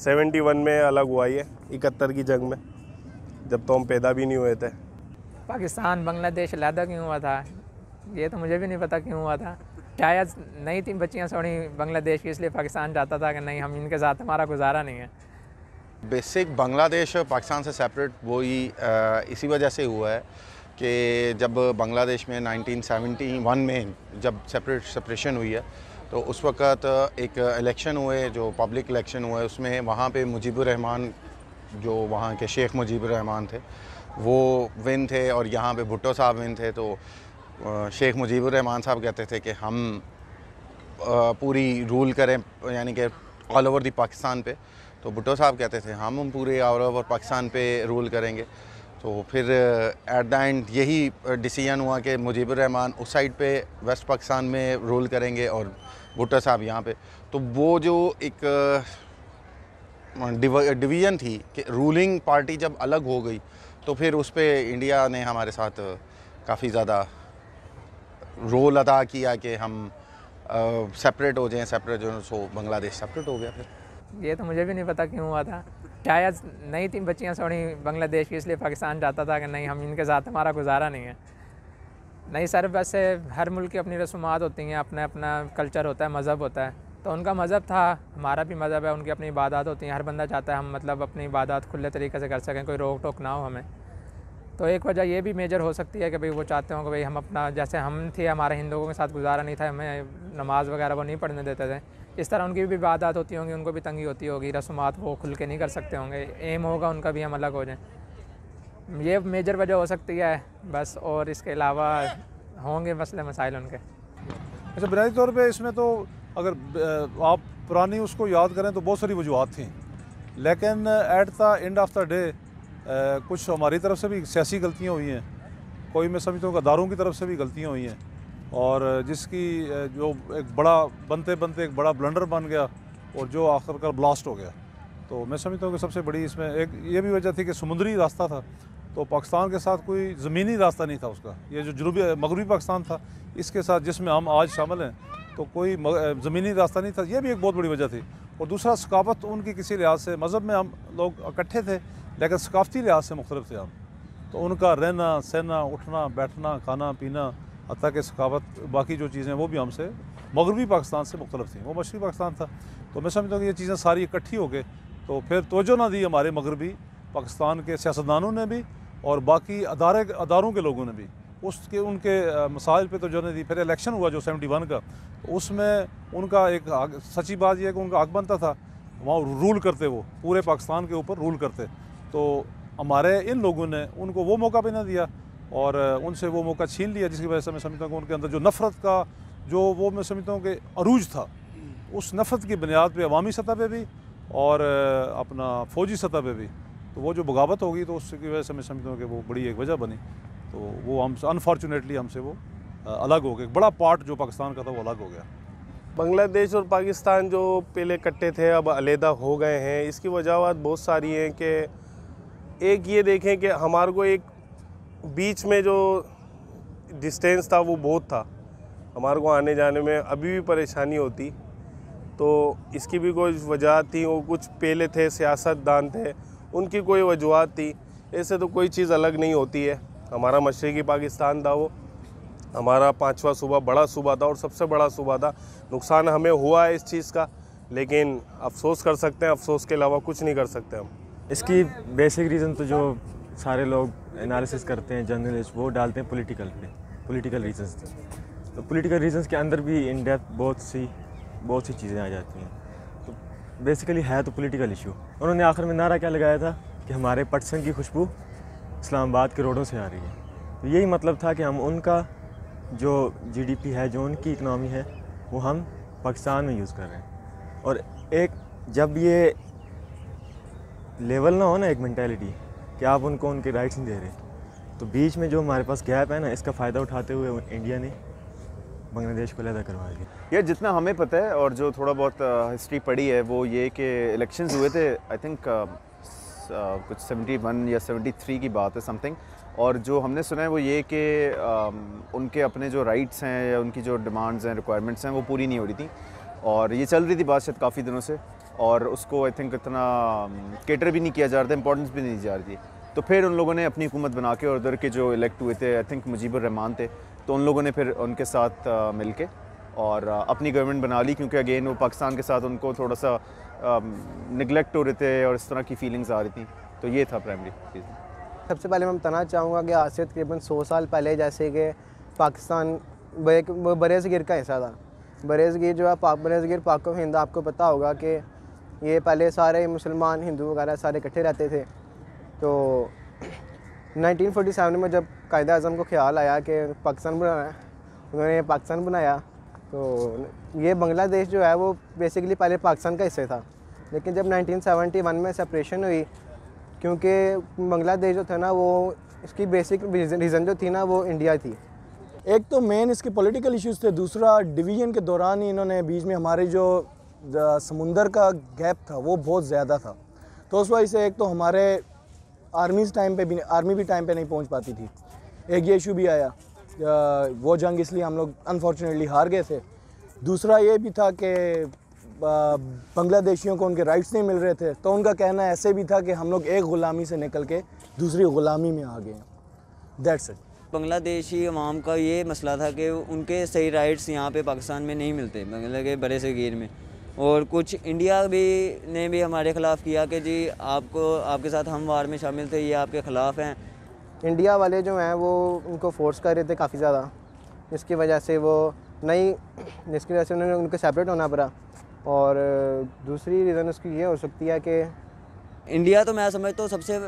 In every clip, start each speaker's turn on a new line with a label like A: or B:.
A: 71 में अलग हुआ ये 71 की जंग में, जब तो हम पैदा भी नहीं हुए थे।
B: पाकिस्तान बांग्लादेश अलहदा क्यों हुआ था ये तो मुझे भी नहीं पता क्यों हुआ था। शायद नहीं थी बच्चियाँ सोनी बांग्लादेश की, इसलिए पाकिस्तान चाहता था कि नहीं हम इनके साथ हमारा गुजारा नहीं है।
C: बेसिक बांग्लादेश और पाकिस्तान से सेपरेट वही इसी वजह से हुआ है कि जब बांग्लादेश में 1971 में जब सेपरेशन हुई है तो उस वक़्त एक इलेक्शन हुए, जो पब्लिक इलेक्शन हुए, उसमें वहाँ पे मुजीबुर रहमान, जो वहाँ के शेख मुजीबुर रहमान थे, वो विन थे और यहाँ पे भुट्टो साहब विन थे। तो शेख मुजीबुर रहमान साहब कहते थे कि हम पूरी रूल करें, यानी कि ऑल ओवर दी पाकिस्तान पे। तो भुट्टो साहब कहते थे हम पूरे ऑल ओवर पाकिस्तान पे रूल करेंगे। तो फिर एट द एंड यही डिसीजन हुआ कि मुजीबुर रहमान उस साइड पे वेस्ट पाकिस्तान में रूल करेंगे और भुट्टो साहब यहाँ पे। तो वो जो एक डिवीज़न थी कि रूलिंग पार्टी जब अलग हो गई तो फिर उस पे इंडिया ने हमारे साथ काफ़ी ज़्यादा रोल अदा किया कि हम सेपरेट हो जाएं, सेपरेट जो सो बांग्लादेश सेपरेट हो गया। फिर
B: ये तो मुझे भी नहीं पता क्यों हुआ था। शायद नहीं थी बच्चियाँ सोनी बांग्लादेश की, इसलिए पाकिस्तान चाहता था कि नहीं हम इनके साथ हमारा गुजारा नहीं है। नहीं सर, वैसे हर मुल्क की अपनी रसूमात होती हैं, अपना अपना कल्चर होता है, मज़हब होता है। तो उनका मज़हब था, हमारा भी मज़हब है, उनकी अपनी इबादत होती हैं। हर बंदा चाहता है हम मतलब अपनी इबादत खुले तरीके से कर सकें, कोई रोक टोक ना हो हमें। तो एक वजह ये भी मेजर हो सकती है कि भाई वो चाहते हो कि भाई हम अपना, जैसे हम थे, हमारे हिंदुओं के साथ गुजारा नहीं था, हमें नमाज वगैरह वो नहीं पढ़ने देते थे, इस तरह उनकी भी इबादत होती होंगी, उनको भी तंगी होती होगी, रसूमात वो खुल के नहीं कर सकते होंगे, एम होगा उनका भी हम अलग हो जाएं। ये मेजर वजह हो सकती है बस, और इसके अलावा होंगे मसले मसाइल उनके।
D: अच्छा, बुनियादी तौर पे इसमें तो अगर आप पुरानी उसको याद करें तो बहुत सारी वजूहत थी, लेकिन at the end of the day कुछ हमारी तरफ से भी सियासी गलतियाँ हुई हैं, कोई मैं समझता हूँ अदारों की तरफ से भी गलतियाँ हुई हैं, और जिसकी जो एक बड़ा बनते बनते एक बड़ा ब्लंडर बन गया और जो आखिरकार ब्लास्ट हो गया। तो मैं समझता हूँ कि सबसे बड़ी इसमें एक ये भी वजह थी कि समुद्री रास्ता था, तो पाकिस्तान के साथ कोई ज़मीनी रास्ता नहीं था उसका। ये जो जनूबी मगरबी पाकिस्तान था, इसके साथ जिसमें हम आज शामिल हैं, तो कोई ज़मीनी रास्ता नहीं था। ये भी एक बहुत बड़ी वजह थी। और दूसरा, सकाफत उनकी किसी लिहाज से, मज़हब में हम लोग इकट्ठे थे लेकिन सकाफती लिहाज से मुख्तलिफ थे हम। तो उनका रहना सहना, उठना बैठना, खाना पीना, हत्ता कि सकाफत, बाकी जो चीज़ें वो भी हमसे मगरबी पाकिस्तान से मुख्तलिफ थी, वो मशरक़ी पाकिस्तान था। तो मैं समझता हूँ कि ये चीज़ें सारी इकट्ठी हो गए तो फिर तवज्जो ना दी हमारे मगरबी पाकिस्तान के सियासतदानों ने भी और बाकी अदारों के लोगों ने भी उसके उनके मसाइल पे तवज्जो नहीं दी। फिर इलेक्शन हुआ जो 71 का, तो उसमें उनका एक सच्ची बात यह है कि उनका हक बनता था वहाँ रूल करते, वो पूरे पाकिस्तान के ऊपर रूल करते। तो हमारे इन लोगों ने उनको वो मौका भी ना दिया और उनसे वो मौका छीन लिया, जिसकी वजह से मैं समझता हूँ कि उनके अंदर जो नफ़रत का जो वो मैं समझता हूँ कि अरूज था, उस नफ़रत की बुनियाद पे अवामी सतह पे भी और अपना फ़ौजी सतह पे भी, तो वो जो बगावत होगी तो उसकी वजह से मैं समझता हूँ कि वो बड़ी एक वजह बनी। तो वो हमसे अनफॉर्चुनेटली हमसे वो अलग हो गए, एक बड़ा पार्ट जो पाकिस्तान का था वो अलग हो गया।
A: बांग्लादेश और पाकिस्तान जो पहले इकट्ठे थे अब अलहदा हो गए हैं, इसकी वजह बहुत सारी हैं। कि एक ये देखें कि हमारे को एक बीच में जो डिस्टेंस था वो बहुत था, हमारे को आने जाने में अभी भी परेशानी होती। तो इसकी भी कोई वजह थी, वो कुछ पहले थे सियासतदान थे, उनकी कोई वजूहत थी। ऐसे तो कोई चीज़ अलग नहीं होती है। हमारा मशरक़ी पाकिस्तान था, वो हमारा 5वां सूबा बड़ा सूबा था और सबसे बड़ा सूबा था। नुकसान हमें हुआ है इस चीज़ का, लेकिन अफसोस कर सकते हैं, अफसोस के अलावा कुछ नहीं कर सकते हम।
E: इसकी बेसिक रीज़न तो जो सारे लोग एनालिसिस करते हैं, जर्नलिस्ट, वो डालते हैं पॉलिटिकल रीजंस। तो पॉलिटिकल रीजंस के अंदर भी इन डेप्थ बहुत सी चीज़ें आ जाती हैं। तो बेसिकली है तो पॉलिटिकल इशू। उन्होंने आखिर में नारा क्या लगाया था कि हमारे पटसन की खुशबू इस्लामाबाद के रोडों से आ रही है। तो यही मतलब था कि हम उनका जो GDP है, जो उनकी इकनॉमी है, वो हम पाकिस्तान में यूज़ कर रहे हैं। और एक जब ये लेवल ना हो ना, एक मेंटालिटी कि आप उनको उनके राइट्स नहीं दे रहे, तो बीच में जो हमारे पास गैप है ना, इसका फ़ायदा उठाते हुए इंडिया ने बांग्लादेश को अलग करवा दिया।
F: यार जितना हमें पता है और जो थोड़ा बहुत हिस्ट्री पढ़ी है वो ये कि इलेक्शंस हुए थे, आई थिंक कुछ 71 या 73 की बात है समथिंग। और जो हमने सुना है वो ये कि उनके अपने जो राइट्स हैं या उनकी जो डिमांड्स हैं, रिक्वायरमेंट्स हैं, वो पूरी नहीं हो रही थी। और ये चल रही थी बात शायद काफ़ी दिनों से। और उसको आई थिंक इतना केटर भी नहीं किया जा रहा था, इंपॉर्टेंस भी नहीं दी जा रही थी। तो फिर उन लोगों ने अपनी हुकूमत बना के और उधर के जो इलेक्ट हुए थे आई थिंक मुजीबुर रहमान थे, तो उन लोगों ने फिर उनके साथ मिल के और अपनी गवर्नमेंट बना ली, क्योंकि अगेन वो पाकिस्तान के साथ उनको थोड़ा सा निगलेक्ट हो रहे थे और इस तरह की फीलिंग्स आ रही थी। तो ये था प्राइमरी रीज़न।
G: सबसे पहले मैं बताना चाहूँगा कि आज से तकरीबन 100 साल पहले जैसे कि पाकिस्तान बरेसगीर का हिस्सा था। बरेसगीर जो है बरेसगीर पाक हिंद, आपको पता होगा कि ये पहले सारे मुसलमान हिंदू वगैरह सारे इकट्ठे रहते थे। तो 1947 में जब कायद आज़म को ख्याल आया कि पाकिस्तान बनाना है, उन्होंने पाकिस्तान बनाया। तो ये बांग्लादेश जो है वो बेसिकली पहले पाकिस्तान का हिस्सा था, लेकिन जब 1971 में सेपरेशन हुई, क्योंकि बांग्लादेश जो था ना वो इसकी बेसिक रीज़न जो थी ना वो इंडिया थी।
H: एक तो मेन इसके पॉलिटिकल इश्यूज़ थे, दूसरा डिवीज़न के दौरान ही इन्होंने बीच में हमारे जो समुंदर का गैप था वो बहुत ज़्यादा था। तो उस वजह से एक तो हमारे आर्मी भी टाइम पे नहीं पहुंच पाती थी, एक ये इशू भी आया। वो जंग इसलिए हम लोग अनफॉर्चुनेटली हार गए थे। दूसरा ये भी था कि बांग्लादेशियों को उनके राइट्स नहीं मिल रहे थे, तो उनका कहना ऐसे भी था कि हम लोग एक ग़ुलामी से निकल के दूसरी ग़ुलामी में आ गए हैं। That's it.
I: बांग्लादेशी अवाम का ये मसला था कि उनके सही राइट्स यहाँ पे पाकिस्तान में नहीं मिलते, मतलब के बरेसगीर में। और कुछ इंडिया ने भी हमारे ख़िलाफ़ किया कि जी आपके साथ हम वार में शामिल थे, ये आपके ख़िलाफ़ हैं।
G: इंडिया वाले जो हैं वो उनको फोर्स कर रहे थे काफ़ी ज़्यादा, जिसकी वजह से उन्होंने उनको सेपरेट होना पड़ा। और दूसरी रीज़न उसकी ये हो सकती है कि
I: इंडिया तो मैं समझता हूँ सबसे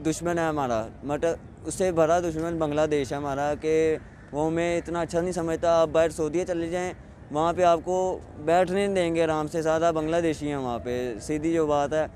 I: दुश्मन है हमारा, मतलब उससे बड़ा दुश्मन बांग्लादेश है हमारा, कि वो हमें इतना अच्छा नहीं समझता। आप बाहर सऊदीया चले जाएँ, वहाँ पे आपको बैठने नहीं देंगे आराम से, ज़्यादा बांग्लादेशी हैं वहाँ पे, सीधी जो बात है।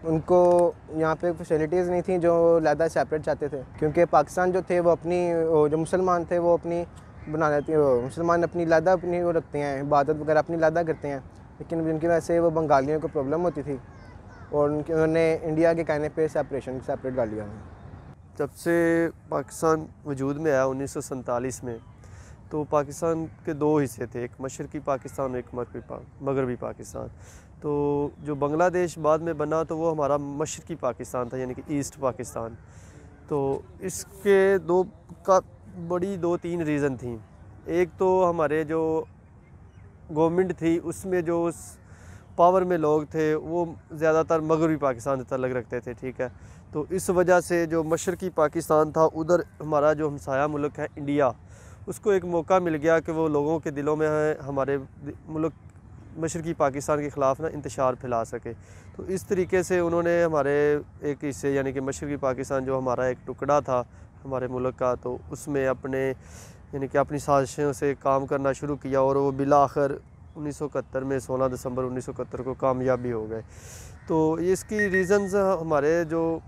I: उनको
G: यहाँ पे फैसिलिटीज़ नहीं थी जो लहदा सेपरेट चाहते थे, क्योंकि पाकिस्तान जो थे वो अपनी जो मुसलमान थे वो अपनी बना लेते हैं, मुसलमान अपनी लहदा अपनी वो रखते हैं, इबादत वगैरह अपनी लहदा करते हैं, लेकिन जिनकी वजह से वो बंगालियों को प्रॉब्लम होती थी और उन्होंने इंडिया के कहने पे सेपरेट कर लिया।
J: जब से पाकिस्तान वजूद में आया 1947 में, तो पाकिस्तान के दो हिस्से थे, एक मशरक़ी पाकिस्तान और एक मगरबी पाकिस्तान। तो जो बांग्लादेश बाद में बना तो वो हमारा मशरक़ी पाकिस्तान था, यानी कि ईस्ट पाकिस्तान। तो इसके दो तीन रीज़न थी। एक तो हमारे जो गवर्नमेंट थी उसमें जो पावर में लोग थे वो ज़्यादातर मगरबी पाकिस्तान से ताल्लुक़ रखते थे, ठीक है। तो इस वजह से जो मशरक़ी पाकिस्तान था उधर हमारा जो हमसाया मुल्क है इंडिया, उसको एक मौका मिल गया कि वो लोगों के दिलों में हमारे मुल्क मशरक़ी पाकिस्तान के ख़िलाफ़ ना इंतशार फैला सके। तो इस तरीके से उन्होंने हमारे एक हिस्से यानी कि मशरक़ी पाकिस्तान जो हमारा एक टुकड़ा था हमारे मुल्क का, तो उसमें अपनी साजिशों से काम करना शुरू किया और वो बिलाखिर 1971 में 16 दिसंबर 1971 को कामयाबी हो गए। तो इसकी रीज़न्स हमारे जो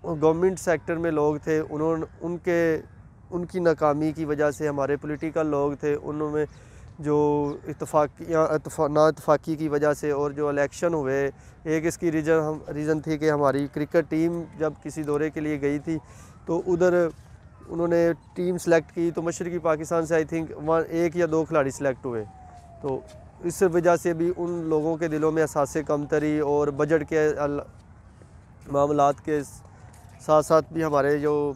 J: गवर्नमेंट सेक्टर में लोग थे उनकी नाकामी की वजह से, हमारे पॉलिटिकल लोग थे उनमें जो नाइतफाक़ी की वजह से, और जो इलेक्शन हुए, एक इसकी रीज़न थी कि हमारी क्रिकेट टीम जब किसी दौरे के लिए गई थी तो उधर उन्होंने टीम सेलेक्ट की, तो मशरक़ी पाकिस्तान से आई थिंक 1 या 2 खिलाड़ी सेलेक्ट हुए। तो इस वजह से भी उन लोगों के दिलों में एहसास कमतरी और बजट के मामलात के साथ साथ भी हमारे जो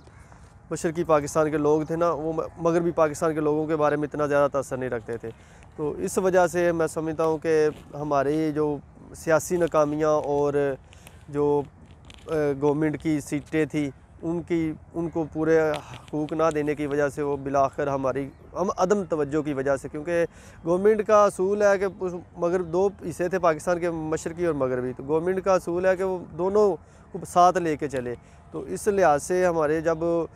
J: मशरक़ी पाकिस्तान के लोग थे ना, वो मगरबी पाकिस्तान के लोगों के बारे में इतना ज़्यादा तअस्सुर नहीं रखते थे। तो इस वजह से मैं समझता हूँ कि हमारी जो सियासी नाकामियाँ और जो गवर्नमेंट की सीटें थी उनको पूरे हकूक़ ना देने की वजह से वो बिलाखिर हम अदम तवज्जो की वजह से, क्योंकि गवर्नमेंट का असूल है कि मगर 2 हिस्से थे पाकिस्तान के, मशरक़ी और मगरबी, तो गवर्नमेंट का असूल है कि वो दोनों को साथ लेके चले। तो इस लिहाज से हमारे जब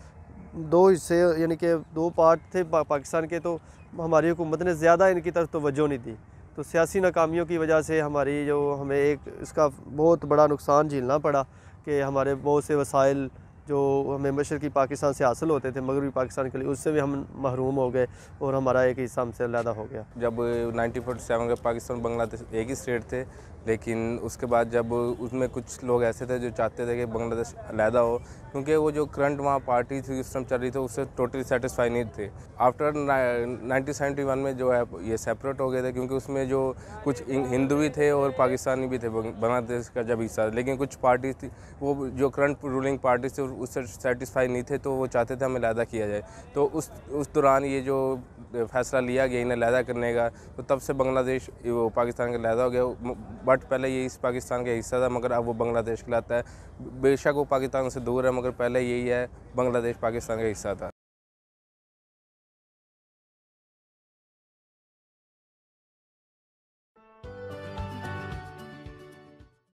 J: 2 हिस्से यानी कि 2 पार्ट थे पाकिस्तान के, तो हमारी हुकूमत ने ज़्यादा इनकी तरफ तवज्जो नहीं दी। तो सियासी नाकामियों की वजह से हमें इसका बहुत बड़ा नुकसान झेलना पड़ा कि हमारे बहुत से वसाइल जो हमें मशरक़ी पाकिस्तान से हासिल होते थे मगरबी पाकिस्तान के लिए, उससे भी हम महरूम हो गए और हमारा एक हिस्सा हमसे अलहदा हो गया।
K: जब 1947 का पाकिस्तान बांग्लादेश एक ही स्टेट थे, लेकिन उसके बाद जब उसमें कुछ लोग ऐसे थे जो चाहते थे कि बांग्लादेश अलहदा हो, क्योंकि वो जो करंट वहाँ पार्टी थी उस टाइम चल रही थी उससे टोटली सेटिस्फाई नहीं थे। आफ्टर 1971 में जो है ये सेपरेट हो गए थे, क्योंकि उसमें जो कुछ हिंदू भी थे और पाकिस्तानी भी थे बांग्लादेश का जब हिस्सा, लेकिन कुछ पार्टी थी वो जो करंट रूलिंग पार्टी थी उससे सेटिस्फाई नहीं थे, तो वो चाहते थे हमें अलहदा किया जाए। तो उस दौरान ये जो फैसला लिया गया इन्हें अलहदा करने का, तो तब से बांग्लादेश वो पाकिस्तान का अलहदा हो गया। बट पहले ये इस पाकिस्तान का हिस्सा था, मगर अब वो बांग्लादेश कहलाता है। बेशक वो पाकिस्तान से दूर है, मगर पहले यही है, बांग्लादेश पाकिस्तान का हिस्सा था।